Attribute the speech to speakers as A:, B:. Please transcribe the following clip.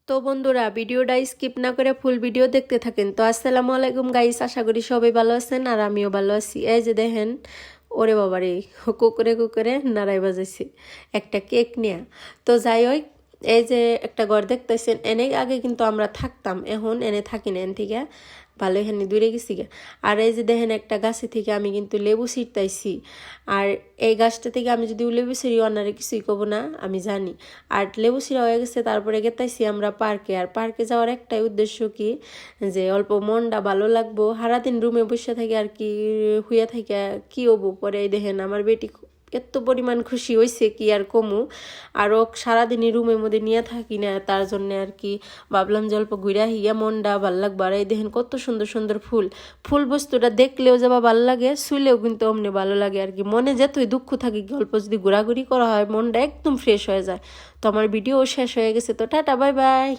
A: তো বন্ধুরা ভিডিওটা স্কিপ না করে ফুল ভিডিও দেখতে থাকেন। তো আসসালামু আলাইকুম গাইস, আশা করি সবাই ভালো আছেন আর আমিও ভালো আছি। এই যে দেখেন, ওরে বাবারে কুকুরে কুকুরে নাড়াই বাজাইছে একটা কেক নিয়ে। তো যাই হোক, এই যে একটা ঘর দেখতেছেন, এনে আগে কিন্তু আমরা থাকতাম, এখন এনে থাকি না, এন থেকে ভালো এখানে দূরে গেছি গে। আর এই যে দেখেন, একটা গাছে থেকে আমি কিন্তু লেবু ছিটতাইছি। আর এই গাছটা থেকে আমি যদি লেবু ছিঁড়ি অন্যারে কিছুই কব না, আমি জানি। আর লেবু ছিঁড়া হয়ে গেছে, তারপরে গেতাইছি আমরা পার্কে। আর পার্কে যাওয়ার একটাই উদ্দেশ্য কি, যে অল্প মনটা ভালো লাগবো। সারাদিন রুমে বসে থাকে আর কি, হুইয়া থাকে কি হবো। পরে এই দেখেন আমার বেটি এত পরিমাণ খুশি হয়েছে কি আর কমু। আর ও সারাদিনই রুমের মধ্যে নিয়ে থাকি না, তার জন্য আর কি ভাবলাম যে অল্প ঘুরা হিয়া মনটা ভাল লাগবে। আর এই দেখেন কত সুন্দর সুন্দর ফুল। ফুল বস্তুটা দেখলেও যাবা ভালো লাগে, শুইলেও কিন্তু অমনি ভালো লাগে আর কি। মনে যেতই দুঃখ থাকে কি, অল্প যদি ঘোরাঘুরি করা হয় মনটা একদম ফ্রেশ হয়ে যায়। তো আমার ভিডিও শেষ হয়ে গেছে, তো টাটা বাই বাই।